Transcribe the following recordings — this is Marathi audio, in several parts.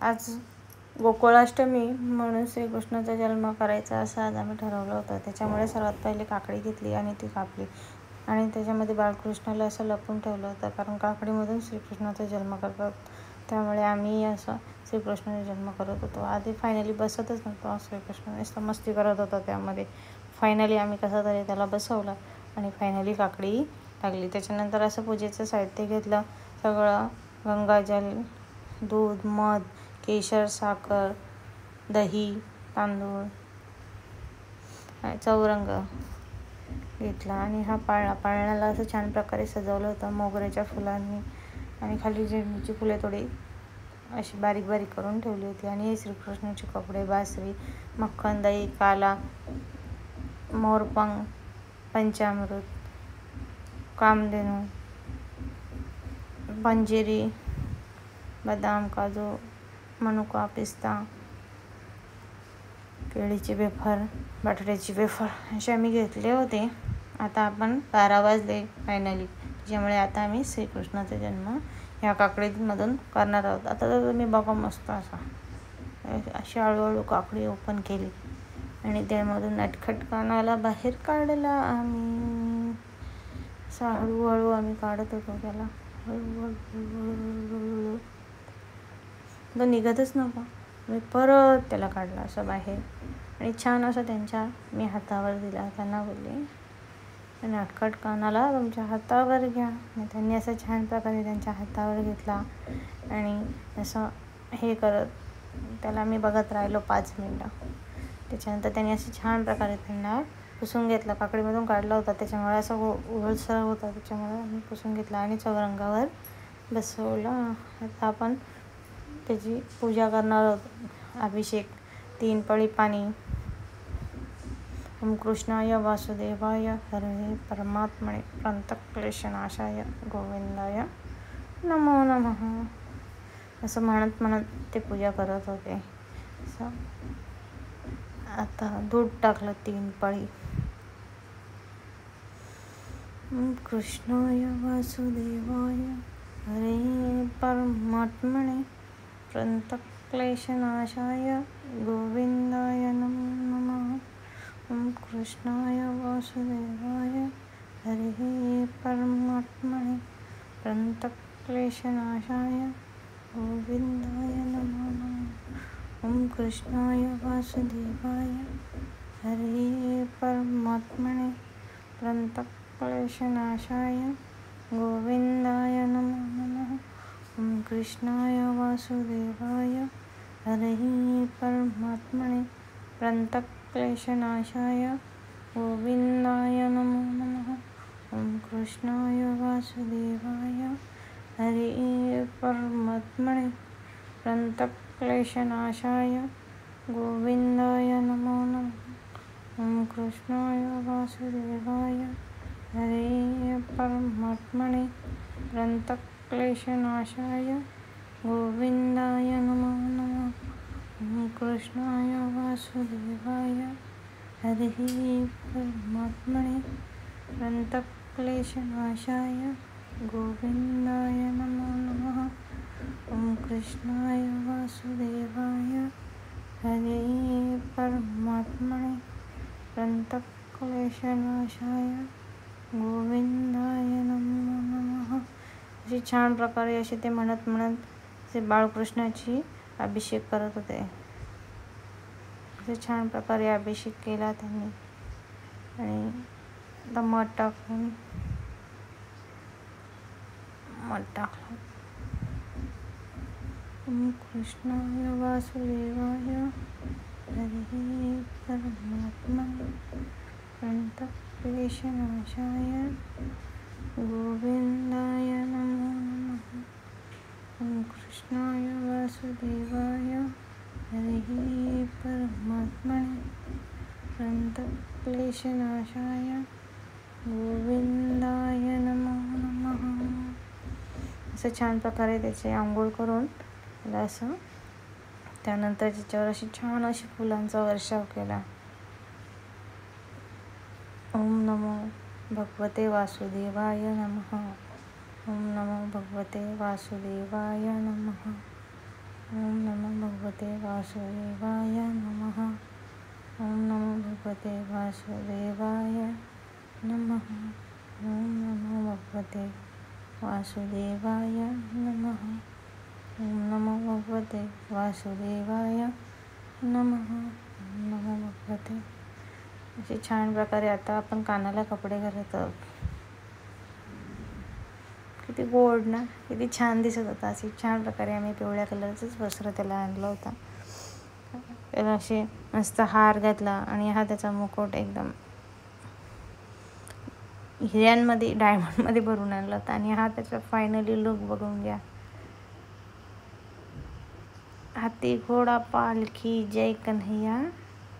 आज गोकुळाष्टमी म्हणून श्रीकृष्णाचा जन्म करायचा असं आज आम्ही ठरवलं होतं. त्याच्यामुळे सर्वात पहिले काकडी घेतली आणि ती कापली आणि त्याच्यामध्ये बाळकृष्णाला असं लपवून ठेवलं होतं, कारण काकडीमधून श्रीकृष्णाचा जन्म करतात. त्यामुळे आम्ही असं श्रीकृष्णाचा जन्म करत होतो. आधी फायनली बसतच नव्हतो श्रीकृष्ण, नुसतं मस्ती करत होता. त्यामध्ये फायनली आम्ही कसं तरी त्याला बसवलं आणि फायनली काकडी लागली. त्याच्यानंतर असं पूजेचं साहित्य घेतलं सगळं, गंगाजल, दूध, मध, केशर, साखर, दही, तांदूळ, चौरंग घेतला आणि हा पाळण्याला असं छान प्रकारे सजवलं होतं मोगऱ्याच्या फुलांनी आणि खाली झेंडूची फुले थोडी अशी बारीक बारीक करून ठेवली होती. आणि हे श्रीकृष्णाचे कपडे, बासरी, मक्खन, दही, काला, मोरपंख, पंचामृत, कामधेनू, पंजिरी, बदाम, काजू, मनुका, पिस्ता, केळीचे वेफर, बटाट्याची वेफर असे आम्ही घेतले होते. आता आपण 12 वाजले फायनली, त्याच्यामुळे आता आम्ही श्रीकृष्णाचा जन्म ह्या काकडीमधून करणार आहोत. आता तर तुम्ही बघा मस्त अशी हळूहळू काकडी ओपन केली आणि त्यामधून नटखट कानाला बाहेर काढला आम्ही. असा हळूहळू आम्ही काढत होतो त्याला, हळूहळू तो निघतच नव्हता. मी परत त्याला काढला असं बाहेर आणि छान असं त्यांच्या मी हातावर दिला. त्यांना बोलले, नटखट कानाला तुमच्या हातावर घ्या. त्यांनी असं छान प्रकारे त्यांच्या हातावर घेतला आणि असं हे करत त्याला मी बघत राहिलो 5 मिनटं. त्याच्यानंतर त्यांनी असं छान प्रकारे त्यांना पुसून घेतलं. काकडीमधून काढला होता त्याच्यामुळे असं ओलसर होता, त्याच्यामुळे आम्ही पुसून घेतला आणि चौरंगावर बसवला. आता आपण त्याची पूजा करणार आहोत. अभिषेक, 3 पळी पाणी. ओम कृष्णाय वासुदेवाय हरे परमात्मने प्रणतक्लेशनाशाय गोविंदाय नमो नमः असं म्हणत म्हणत ते पूजा करत होते. आता दूध टाकलं 3 पळी. ओम कृष्णाय वासुदेवाय हरे परमात्मने प्रणतक्लेशनाशाय गोविंदाय नमो नमः. ओम कृष्णाय वासुदेवाय हरे परमात्मने प्रणतक्लेशनाशाय गोविंदाय नमो नमः. ओम कृष्णाय वासुदेवाय हरे परमात्मने प्रणतक्लेशनाशाय गोविंदाय नमो नमः. ओम कृष्णाय वासुदेवाय हरे परमात्मने प्रणतक्लेशनाशाय गोविंदाय नमो नमः. ओम कृष्णाय वासुदेवाय हरे परमात्मने प्रणतक्लेशनाशाय गोविंदाय नमो नमः. ओम कृष्णाय वासुदेवाय हरे परमात्मने प्रणतक्लेशनाशाय गोविंदाय नमो नमः. ओम कृष्णाय वासुदेवाय हरे परमात्मने प्रणतक्लेशनाशाय गोविंदाय नमो नमः. ओम कृष्णाय वासुदेवाय हरे परमात्मने प्रणतक्लेशनाशाय गोविंदाय नमो नमः अशी छान प्रकारे असे ते म्हणत म्हणत असे बाळकृष्णाची अभिषेक करत होते. असे छान प्रकारे अभिषेक केला त्यांनी आणि मध टाकून टाकलं. ओम कृष्णाय वासुदेवाय हरे परमात्मने प्रणतक्लेशनाशाय गोविंदाय नमो नमः. ओम कृष्णाय वासुदेवाय हरे परमात्मने प्रणतक्लेशनाशाय गोविंदाय नमो नमः असं छान प्रकारे त्याची आंघोळ करून त्याला असं त्यानंतर त्याच्यावर अशी छान अशी फुलांचा वर्षाव केला. ओम नमो भगवते वासुदेवाय नमः. ओम नमो भगवते वासुदेवाय नमः. ओम नमो भगवते वासुदेवाय नमः. ओम नमो भगवते वासुदेवाय नमः. ओम नमो भगवते वासुदेवाय नमः. ओम नमो भगवते वासुदेवाय नमः. ओम नमो भगवते. असे छान प्रकारे आता आपण कानाला कपडे घालत आहोत. किती गोड ना, किती छान दिसत होता. असे छान प्रकारे आम्ही पिवळ्या कलरचंच वस्त्र त्याला आणलं होतं. त्याला असे मस्त हार घातला आणि हा त्याचा मुकुट एकदम हिऱ्यांमध्ये डायमंडमध्ये भरून आणला होता. आणि हा त्याचा फायनली लुक बघून घ्या. हाती घोडा पालखी जय कन्हैया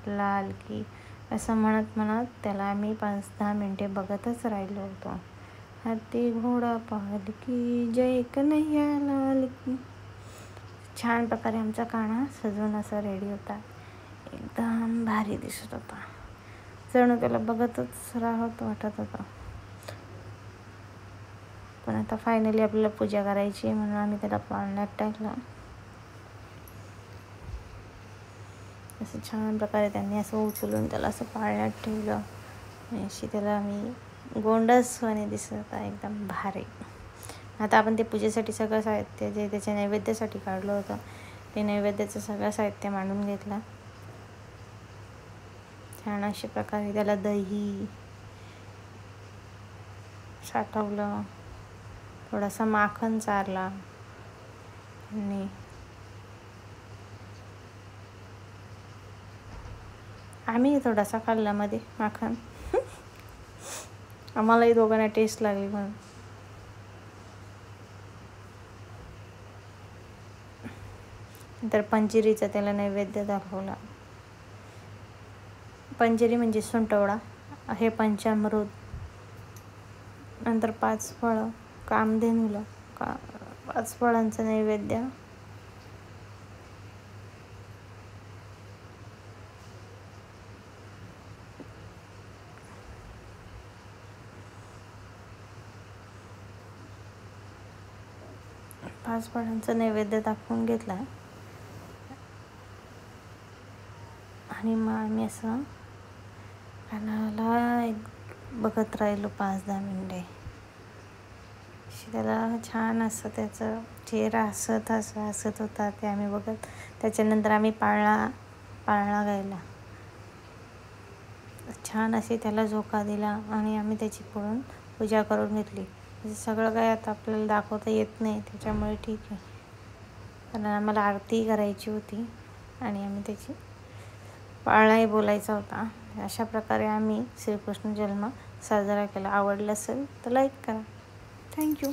लाल की असं म्हणत म्हणत त्याला आम्ही 5-10 मिनटे बघतच राहिलो होतो. हाती घोडा पालखी जय कन्हैया लाल की. छान प्रकारे आमचा काना सजून असा रेडी होता. एकदम भारी दिसत होता. जणू त्याला बघतच राहत वाटत होतं. पण आता फायनली आपल्याला पूजा करायची म्हणून आम्ही त्याला पाळण्यात टाकलं. असं छान प्रकारे त्यांनी असं उचलून त्याला असं पाळण्यात ठेवलं आणि अशी त्याला आम्ही गोंडसवाने दिसत आहे. एकदम भारी. आता आपण ते पूजेसाठी सगळं साहित्य जे त्याच्या नैवेद्यासाठी काढलं होतं ते नैवेद्याचं सगळं साहित्य मांडून घेतलं. छान अशा प्रकारे त्याला दही साठवलं, थोडासा माखन चारला आणि आम्ही थोडासा खाल्ला मध्ये माखन. आम्हालाही दोघांना टेस्ट लागली म्हणून. नंतर पंजिरीचा त्याला नैवेद्य दाखवला. पंजिरी म्हणजे सुंटवडा, हे पंचामृत. नंतर 5 फळं कामधेनूला 5 फळांचं नैवेद्य. पाच फळांचा नैवेद्य दाखवून घेतला आणि मग आम्ही असं कानाला बघत राहिलो 5-10 मिनिटे. त्याला छान असं त्याचा चेहरा हसत होता ते आम्ही बघत. त्याच्यानंतर आम्ही पाळणा गायला. छान असे त्याला झोका दिला आणि आम्ही त्याची पुढून पूजा करून घेतली. सगळं काय आता आपल्याला दाखवता येत नाही त्याच्यामुळे ठीक आहे, कारण आम्हाला आरती करायची होती आणि आम्ही त्याची पाळणाही बोलायचा होता. अशा प्रकारे आम्ही श्रीकृष्ण जन्म साजरा केला. आवडलं असेल तर लाईक करा. थँक्यू.